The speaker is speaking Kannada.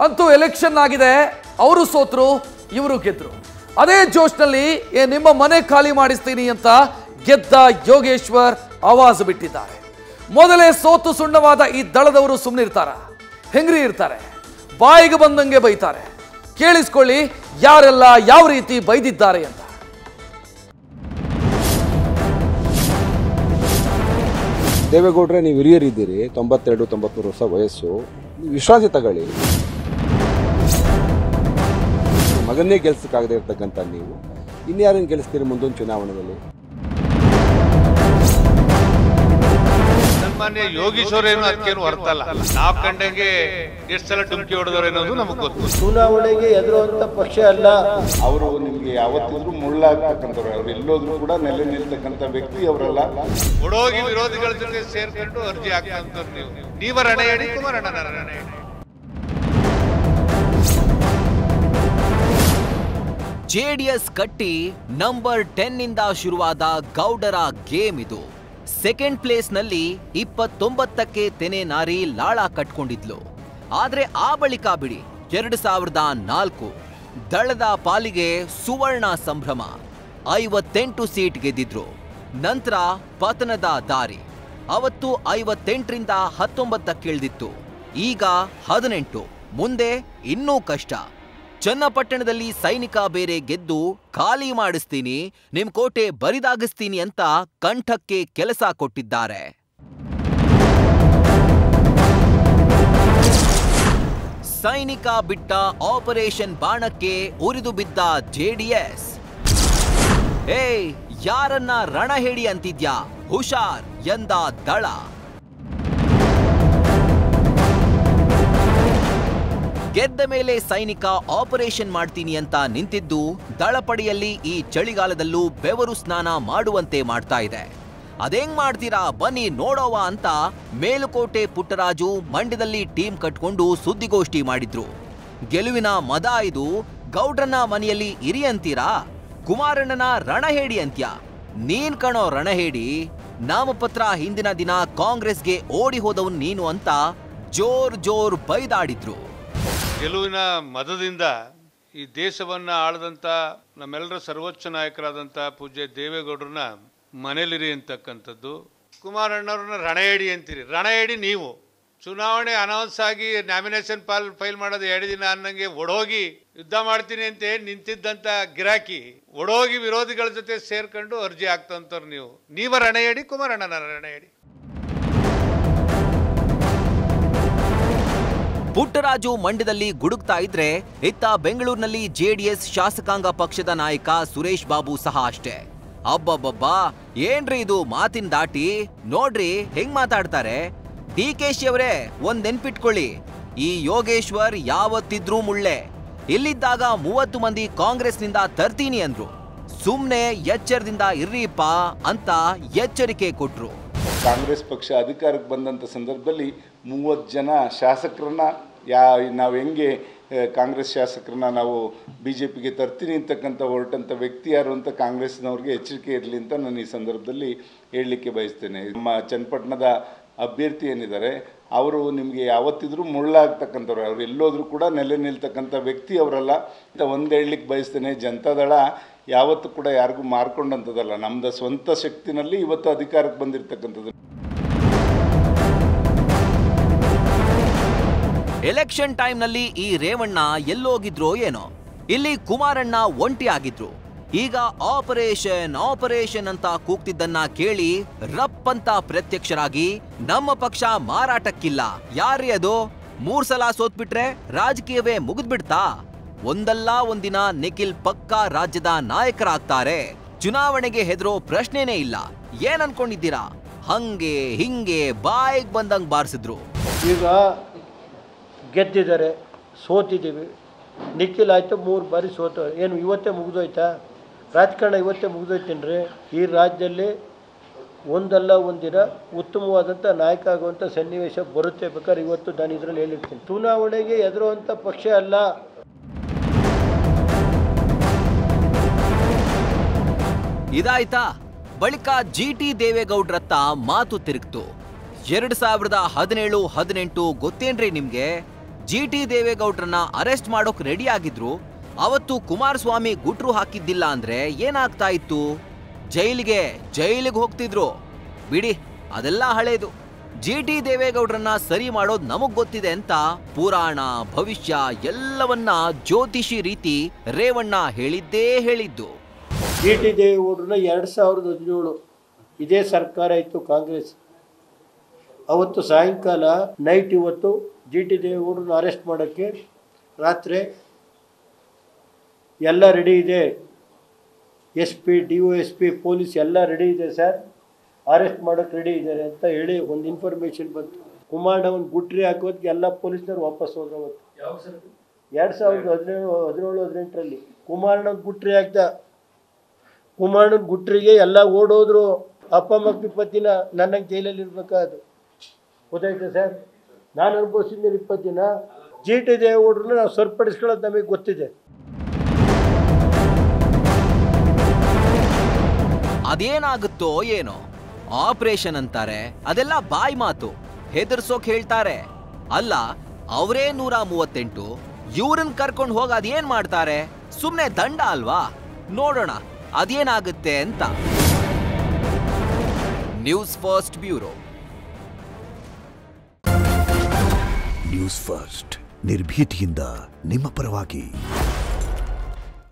ಅಂತೂ ಎಲೆಕ್ಷನ್ ಆಗಿದೆ, ಅವರು ಸೋತರು, ಇವರು ಗೆದ್ರು. ಅದೇ ಜೋಶ್ನಲ್ಲಿ ನಿಮ್ಮ ಮನೆ ಖಾಲಿ ಮಾಡಿಸ್ತೀನಿ ಅಂತ ಗೆದ್ದ ಯೋಗೇಶ್ವರ್ ಆವಾಜ್ ಬಿಟ್ಟಿದ್ದಾರೆ. ಮೊದಲೇ ಸೋತು ಸುಣ್ಣವಾದ ಈ ದಳದವರು ಸುಮ್ಮನೆ ಇರ್ತಾರ? ಹೆಂಗ್ರಿ ಇರ್ತಾರೆ? ಬಾಯಿಗೆ ಬಂದಂಗೆ ಬೈತಾರೆ. ಕೇಳಿಸ್ಕೊಳ್ಳಿ ಯಾರೆಲ್ಲ ಯಾವ ರೀತಿ ಬೈದಿದ್ದಾರೆ ಅಂತ. ದೇವೇಗೌಡ್ರೆ, ನೀವು ಹಿರಿಯರಿದ್ದೀರಿ, 92-93 ವರ್ಷ ವಯಸ್ಸು. ವಿಶ್ರಾಂತಿ ತಗೊಳ್ಳಿ. ಮಗನ್ನೇ ಗೆಲ್ಸಕ್ಕಾಗದೇ ಇರ್ತಕ್ಕಂಥ ನೀವು ಇನ್ಯಾರನ್ನು ಗೆಲ್ಲಿಸ್ತೀರಿ ಮುಂದೊಂದು ಚುನಾವಣೆಯಲ್ಲಿ? ಸನ್ಮಾನ್ಯ ಯೋಗೀಶ್ವರೇನು ಅದಕ್ಕೇನು ಹೊರತಲ್ಲ. ನಾವು ಕಂಡಂಗೆ ಎಷ್ಟು ಸಲ ಡುಮ್ಕಿ ಹೊಡೆದವರೇನೋದು ನಮಗೆ ಗೊತ್ತು. ಚುನಾವಣೆಗೆ ಎದುರುವಂತ ಪಕ್ಷ ಅಲ್ಲ ಅವರು. ನಿಮ್ಗೆ ಯಾವತ್ತಿದ್ರು ಮುಳ್ಳಾಗ್ತಕ್ಕಂಥವ್ರು, ಅವ್ರು ಎಲ್ಲೋದ್ರು ಕೂಡ ನೆಲೆ ನಿಲ್ತಕ್ಕಂಥ ವ್ಯಕ್ತಿ ಅವರಲ್ಲ. ಒಡೋಗಿ ವಿರೋಧಿಗಳ ಜೊತೆ ಸೇರ್ಕೊಂಡು ಅರ್ಜಿ ಹಾಕ್ತಂತವ್ರು ನೀವ ರಣ ಹೇಳಿ, ಕುಮಾರಣ್ಣನ ರಣ ಹೇಳಿ. ಜೆಡಿಎಸ್ ಕಟ್ಟಿ ನಂಬರ್ 10 ಇಂದ ಶುರುವಾದ ಗೌಡರ ಗೇಮ್ ಇದು. ಸೆಕೆಂಡ್ ಪ್ಲೇಸ್ನಲ್ಲಿ 29ಕ್ಕೆ ತೆನೆ ನಾರಿ ಲಾಳ ಕಟ್ಕೊಂಡಿದ್ಲು. ಆದ್ರೆ ಆ ಬಳಿಕ ಬಿಡಿ 2004 ದಳದ ಪಾಲಿಗೆ ಸುವರ್ಣ ಸಂಭ್ರಮ. 58 ಸೀಟ್ ಗೆದ್ದಿದ್ರು. ನಂತರ ಪತನದ ದಾರಿ. ಅವತ್ತು 58ರಿಂದ 19 ಈಗ 18. ಮುಂದೆ ಇನ್ನೂ ಕಷ್ಟ. ಚನ್ನಪಟ್ಟಣದಲ್ಲಿ ಸೈನಿಕ ಬೇರೆ ಗೆದ್ದು ಖಾಲಿ ಮಾಡಿಸ್ತೀನಿ, ನಿಮ್ ಕೋಟೆ ಬರಿದಾಗಿಸ್ತೀನಿ ಅಂತ ಕಂಠಕ್ಕೆ ಕೆಲಸ ಕೊಟ್ಟಿದ್ದಾರೆ. ಸೈನಿಕ ಬಿಟ್ಟ ಆಪರೇಷನ್ ಬಾಣಕ್ಕೆ ಉರಿದು ಬಿದ್ದ ಜೆಡಿಎಸ್. ಯಾರನ್ನ ರಣ ಹೇಳಿ ಅಂತಿದ್ಯಾ, ಹುಷಾರ್ ಎಂದ ದಳ. ಗೆದ್ದ ಮೇಲೆ ಸೈನಿಕ ಆಪರೇಷನ್ ಮಾಡ್ತೀನಿ ಅಂತ ನಿಂತಿದ್ದು ದಳಪಡೆಯಲ್ಲಿ ಈ ಚಳಿಗಾಲದಲ್ಲೂ ಬೆವರು ಸ್ನಾನ ಮಾಡುವಂತೆ ಮಾಡ್ತಾ ಇದೆ. ಅದೇಂಗ್ ಮಾಡ್ತೀರಾ ಬನ್ನಿ ನೋಡೋವ ಅಂತ ಮೇಲುಕೋಟೆ ಪುಟ್ಟರಾಜು ಮಂಡ್ಯದಲ್ಲಿ ಟೀಮ್ ಕಟ್ಕೊಂಡು ಸುದ್ದಿಗೋಷ್ಠಿ ಮಾಡಿದ್ರು. ಗೆಲುವಿನ ಮದ ಇದು. ಗೌಡ್ರನ್ನ ಮನೆಯಲ್ಲಿ ಇರಿ ಅಂತೀರಾ? ಕುಮಾರಣ್ಣನ ರಣಹೇಡಿ ಅಂತ್ಯ? ನೀನ್ ಕಣೋ ರಣಹೇಡಿ. ನಾಮಪತ್ರ ಹಿಂದಿನ ದಿನ ಕಾಂಗ್ರೆಸ್ಗೆ ಓಡಿ ಹೋದವನ್ ನೀನು ಅಂತ ಜೋರ್ ಬೈದಾಡಿದ್ರು. ಗೆಲುವಿನ ಮದದಿಂದ ಈ ದೇಶವನ್ನ ಆಳದಂತ ನಮ್ಮೆಲ್ಲರ ಸರ್ವೋಚ್ಚ ನಾಯಕರಾದಂತ ಪೂಜ್ಯ ದೇವೇಗೌಡರನ್ನ ಮನೇಲಿರಿ ಅಂತಕ್ಕಂಥದ್ದು. ಕುಮಾರಣ್ಣವ್ರನ್ನ ರಣಹೇಡಿ ಅಂತೀರಿ. ರಣಹೇಡಿ ನೀವು. ಚುನಾವಣೆ ಅನೌನ್ಸ್ ಆಗಿ ನಾಮಿನೇಷನ್ ಫೈಲ್ ಮಾಡೋದು 2 ದಿನ ಅನ್ನಂಗೆ ಒಡೋಗಿ ಯುದ್ಧ ಮಾಡ್ತೀನಿ ಅಂತ ನಿಂತಿದ್ದಂತ ಗಿರಾಕಿ ಒಡೋಗಿ ವಿರೋಧಿಗಳ ಜೊತೆ ಸೇರ್ಕೊಂಡು ಅರ್ಜಿ ಹಾಕ್ತಂತವ್ರು ನೀವ ರಣಹೇಡಿ, ಕುಮಾರಣ್ಣನ ರಣಹೇಡಿ. ಪುಟ್ಟರಾಜು ಮಂಡ್ಯದಲ್ಲಿ ಗುಡುಗ್ತಾ ಇದ್ರೆ, ಇತ್ತ ಬೆಂಗಳೂರಿನಲ್ಲಿ ಜೆಡಿಎಸ್ ಶಾಸಕಾಂಗ ಪಕ್ಷದ ನಾಯಕ ಸುರೇಶ್ ಬಾಬು ಸಹ ಅಷ್ಟೇ. ಅಬ್ಬಬ್ಬಬ್ಬಾ, ಏನ್ರಿ ಇದು ಮಾತಿನ ದಾಟಿ? ನೋಡ್ರಿ ಹೆಂಗ್ ಮಾತಾಡ್ತಾರೆ. ಡಿಕೆಶಿ ಅವರೇ, ಒಂದ್ ನೆನ್ಪಿಟ್ಕೊಳ್ಳಿ, ಈ ಯೋಗೇಶ್ವರ್ ಯಾವತ್ತಿದ್ರೂ ಮುಳ್ಳೆ. ಇಲ್ಲಿದ್ದಾಗ 30 ಮಂದಿ ಕಾಂಗ್ರೆಸ್ನಿಂದ ತರ್ತೀನಿ ಅಂದ್ರು. ಸುಮ್ನೆ ಎಚ್ಚರದಿಂದ ಇರ್ರಿಪ್ಪ ಅಂತ ಎಚ್ಚರಿಕೆ ಕೊಟ್ರು. ಕಾಂಗ್ರೆಸ್ ಪಕ್ಷ ಅಧಿಕಾರಕ್ಕೆ ಬಂದಂಥ ಸಂದರ್ಭದಲ್ಲಿ 30 ಜನ ಶಾಸಕರನ್ನ ನಾವು ಹೆಂಗೆ ಕಾಂಗ್ರೆಸ್ ಶಾಸಕರನ್ನ ನಾವು BJPಗೆ ತರ್ತೀನಿ ಅಂತಕ್ಕಂಥ ಹೊರಟಂಥ ವ್ಯಕ್ತಿ ಯಾರು ಅಂತ ಕಾಂಗ್ರೆಸ್ನವ್ರಿಗೆ ಎಚ್ಚರಿಕೆ ಇರಲಿ ಅಂತ ನಾನು ಈ ಸಂದರ್ಭದಲ್ಲಿ ಹೇಳಲಿಕ್ಕೆ ಬಯಸ್ತೇನೆ. ನಮ್ಮ ಚನ್ನಪಟ್ಟಣದ ಅಭ್ಯರ್ಥಿ ಏನಿದ್ದಾರೆ ಅವರು ನಿಮಗೆ ಯಾವತ್ತಿದ್ರೂ ಮುಳ್ಳಾಗ್ತಕ್ಕಂಥವ್ರು, ಅವ್ರು ಎಲ್ಲೋದ್ರೂ ಕೂಡ ನೆಲೆ ನಿಲ್ತಕ್ಕಂಥ ವ್ಯಕ್ತಿ ಅವರಲ್ಲ ಅಂತ ಒಂದು ಹೇಳಲಿಕ್ಕೆ ಬಯಸ್ತೇನೆ. ಜನತಾದಳ ಯಾವತ್ತೂ ಕೂಡ ಯಾರಿಗೂ ಮಾರ್ಕೊಂಡಂಥದ್ದಲ್ಲ. ನಮ್ಮದು ಸ್ವಂತ ಶಕ್ತಿನಲ್ಲಿ ಇವತ್ತು ಅಧಿಕಾರಕ್ಕೆ ಬಂದಿರತಕ್ಕಂಥದ್ದು. ಎಲೆಕ್ಷನ್ ಟೈಮ್ನಲ್ಲಿ ಈ ರೇವಣ್ಣ ಎಲ್ಲೋಗಿದ್ರೋ ಏನೋ. ಇಲ್ಲಿ ಕುಮಾರಣ್ಣ ಒಂಟಿ ಆಗಿದ್ರು. ಈಗ ಆಪರೇಷನ್ ಅಂತ ಕೂಗ್ತಿದ್ದನ್ನ ಕೇಳಿ ರಪ್ಪಂತ ಪ್ರತ್ಯಕ್ಷರಾಗಿ ನಮ್ಮ ಪಕ್ಷ ಮಾರಾಟಕ್ಕಿಲ್ಲ. ಯಾರೇ ಅದು? 3 ಸಲ ಸೋತ್ಬಿಟ್ರೆ ರಾಜಕೀಯವೇ ಮುಗಿದ್ಬಿಡ್ತಾ? ಒಂದಲ್ಲ ಒಂದಿನ ನಿಖಿಲ್ ಪಕ್ಕಾ ರಾಜ್ಯದ ನಾಯಕರಾಗ್ತಾರೆ. ಚುನಾವಣೆಗೆ ಹೆದರೋ ಪ್ರಶ್ನೆನೇ ಇಲ್ಲ. ಏನ್ ಅನ್ಕೊಂಡಿದ್ದೀರಾ? ಹಂಗೆ ಹಿಂಗೆ ಬಾಯಿಗೆ ಬಂದಂಗ್ ಬಾರಿಸಿದ್ರು. ಈಗ ಗೆದ್ದಿದ್ದಾರೆ, ಸೋತಿದ್ದೀವಿ. ನಿಖಿಲ್ ಆಯ್ತು 3 ಬಾರಿ ಸೋತು. ಏನು ಇವತ್ತೇ ಮುಗಿದೋಯ್ತಾ? ರಾಜಕಾರಣ ಇವತ್ತೇ ಮುಗಿದೋಯ್ತೇನ್ರಿ? ಈ ರಾಜ್ಯದಲ್ಲಿ ಒಂದಲ್ಲ ಒಂದಿನ ಉತ್ತಮವಾದಂಥ ನಾಯಕ ಆಗುವಂಥ ಸನ್ನಿವೇಶ ಬರುತ್ತೆ. ಬೇಕಾದ್ರೆ ಇವತ್ತು ನಾನು ಇದರಲ್ಲಿ ಹೇಳಿರ್ತೀನಿ, ಚುನಾವಣೆಗೆ ಎದುರುವಂಥ ಪಕ್ಷ ಅಲ್ಲ. ಇದಾಯ್ತಾ? ಬಳಿಕ GT ದೇವೇಗೌಡ್ರತ್ತ ಮಾತು ತಿರುಗ್ತು. 2017-18 ಗೊತ್ತೇನ್ರಿ ನಿಮ್ಗೆ? GT ದೇವೇಗೌಡ್ರನ್ನ ಅರೆಸ್ಟ್ ಮಾಡೋಕ್ ರೆಡಿ ಆಗಿದ್ರು. ಅವತ್ತು ಕುಮಾರಸ್ವಾಮಿ ಗುಟ್ರು ಹಾಕಿದ್ದಿಲ್ಲ ಅಂದ್ರೆ ಏನಾಗ್ತಾ ಇತ್ತು? ಜೈಲಿಗೆ ಹೋಗ್ತಿದ್ರು. ಬಿಡಿ, ಅದೆಲ್ಲ ಹಳೇದು. GT ದೇವೇಗೌಡ್ರನ್ನ ಸರಿ ಮಾಡೋದ್ ನಮಗ್ ಗೊತ್ತಿದೆ ಅಂತ ಪುರಾಣ ಭವಿಷ್ಯ ಎಲ್ಲವನ್ನ ಜ್ಯೋತಿಷಿ ರೀತಿ ರೇವಣ್ಣ ಹೇಳಿದ್ದೇ ಹೇಳಿದ್ದು. GT ದೇವೇಗೌಡ್ರನ್ನ 2017 ಇದೇ ಸರ್ಕಾರ ಇತ್ತು ಕಾಂಗ್ರೆಸ್. ಅವತ್ತು ಸಾಯಂಕಾಲ ನೈಟ್ ಇವತ್ತು GT ದೇವೇಗೌಡ್ರನ್ನ ಅರೆಸ್ಟ್ ಮಾಡೋಕ್ಕೆ ರಾತ್ರಿ ಎಲ್ಲ ರೆಡಿ ಇದೆ, SP DOSP ಪೊಲೀಸ್ ಎಲ್ಲ ರೆಡಿ ಇದೆ ಸರ್, ಅರೆಸ್ಟ್ ಮಾಡೋಕ್ಕೆ ರೆಡಿ ಇದ್ದಾರೆ ಅಂತ ಹೇಳಿ ಒಂದು ಇನ್ಫಾರ್ಮೇಷನ್ ಬಂತು. ಕುಮಾರಣ್ಣವನ್ ಗುಟ್ರಿ ಹಾಕೋದಕ್ಕೆ ಎಲ್ಲ ಪೊಲೀಸ್ನವ್ರು ವಾಪಸ್ ಹೋದ್ರು. ಅವತ್ತು 2017-18 ಕುಮಾರಣ್ಣನ ಗುಟ್ರಿ ಹಾಕ್ದ. ಕುಮಾರಣ್ಣನ ಗುಟ್ರಿಗೆ ಎಲ್ಲ ಓಡೋದ್ರು. ಅಪ್ಪ ಮಕ್ಕಳ ಪತ್ತಿನ ನನ್ನ ಜೈಲಲ್ಲಿ ಇರ್ಬೇಕಾದ್ರು. ಗೊತ್ತಾಯ್ತು ಸರ್, ನಾನು ಅನುಭವಿಸಿದ 20 ದಿನ. GT ದೇವೇಗೌಡ್ರನ್ನ ನಾವು ಸರಿಪಡಿಸ್ಕೊಳ್ಳೋದು ನಮಗೆ ಗೊತ್ತಿದೆ. ಅದೇನಾಗುತ್ತೋ ಏನೋ, ಆಪರೇಷನ್ ಅಂತಾರೆ, ಅದೆಲ್ಲ ಬಾಯಿ ಮಾತು, ಹೆದರ್ಸೋಕ್ ಹೇಳ್ತಾರೆ. ಅಲ್ಲ, ಅವರೇ 138, ಇವ್ರನ್ನ ಕರ್ಕೊಂಡು ಹೋಗಿ ಅದೇನ್ ಮಾಡ್ತಾರೆ? ಸುಮ್ನೆ ದಂಡ ಅಲ್ವಾ? ನೋಡೋಣ ಅದೇನಾಗುತ್ತೆ ಅಂತ. News first bureau. News first ನಿರ್ಭೀತಿಯಿಂದ ನಿಮ್ಮ ಪರವಾಗಿ.